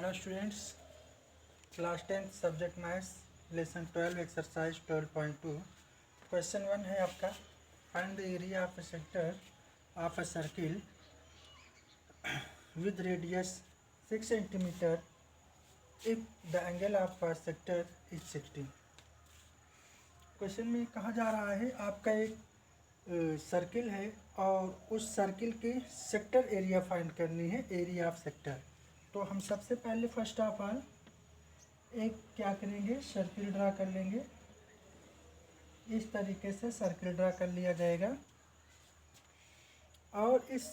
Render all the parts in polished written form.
Hello students, class 10 subject maths lesson 12 exercise 12.2 question 1 है आपका। Find the area of a sector of a circle with radius 6 centimetre if the angle of a sector is 60। Question में कहा जा रहा है आपका एक circle है और उस सर्किल के सेक्टर एरिया फाइंड करनी है, एरिया ऑफ सेक्टर। तो हम सबसे पहले फर्स्ट ऑफ ऑल एक क्या करेंगे, सर्किल ड्रा कर लेंगे। इस तरीके से सर्किल ड्रा कर लिया जाएगा और इस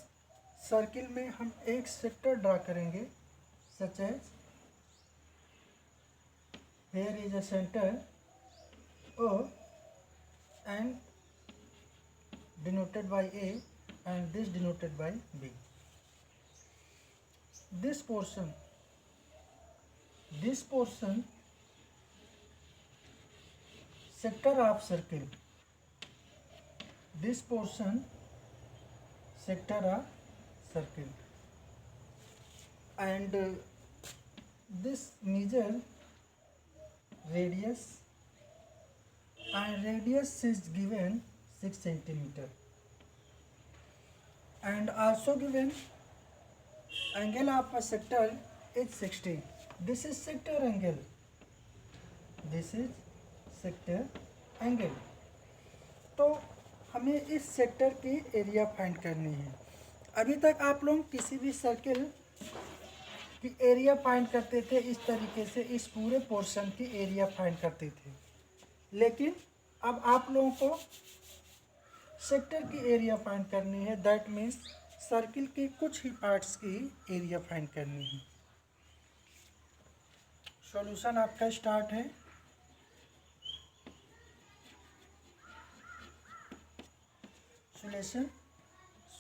सर्किल में हम एक सेक्टर ड्रा करेंगे, such as here is a centre O and denoted by A and this denoted by B. This portion sector of circle, this portion sector of circle, and this measure radius, and radius is given 6 centimeter, and also given angle of a sector is 60. This is sector angle, this is sector angle. तो हमें इस sector की area find करनी है। अभी तक आप लोग किसी भी सर्किल की एरिया फाइंड करते थे इस तरीके से, इस पूरे पोर्शन की एरिया फाइंड करते थे, लेकिन अब आप लोगों को सेक्टर की एरिया फाइंड करनी है। दैट मीन्स सर्किल के कुछ ही पार्ट्स की एरिया फाइंड करनी है। सॉल्यूशन आपका स्टार्ट है।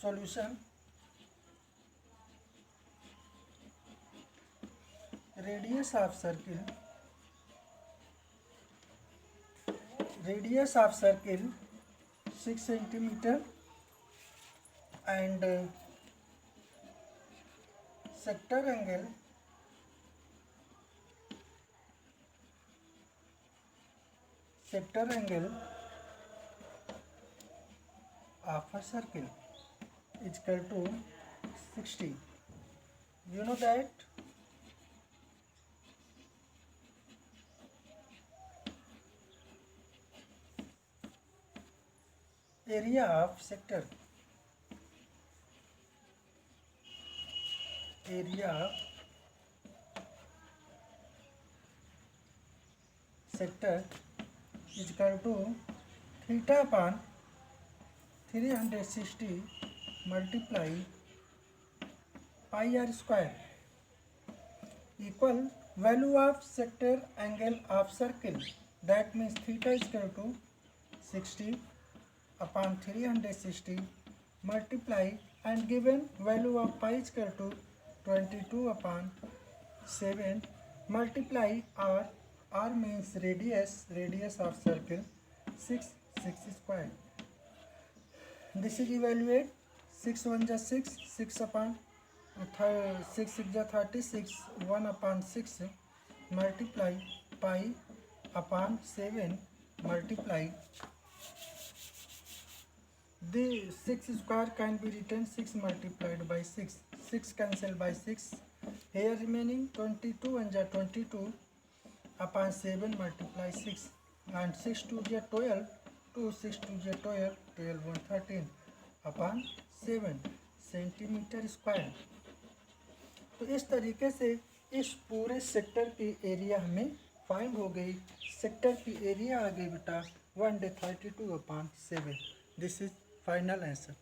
Solution radius of circle 6 centimetre and sector angle of a circle is equal to 60. You know that area of sector is equal to theta upon 360 multiply pi r square equal value of sector angle of circle. That means theta is equal to 60 upon 360 multiply and given value of pi is equal to 22 upon 7 multiply r means radius of circle 6 square. This is evaluate 6 1 जा 6 upon 6 6 जा 36 1 upon 6 multiply pi upon 7 multiply the 6 square can be written 6 multiplied by 6 cancel by 6, here remaining 22 1 जा 22 upon 7 multiply 6 and 6 2 जा 12 2 6 2 जा 12 12 1 13 upon 7 centimetre square. तो इस तरीके से इस पूरे सेक्टर की एरिया हमें फाइंड हो गई। सेक्टर की एरिया आ गई बेटा 132 upon 7। This is final answer.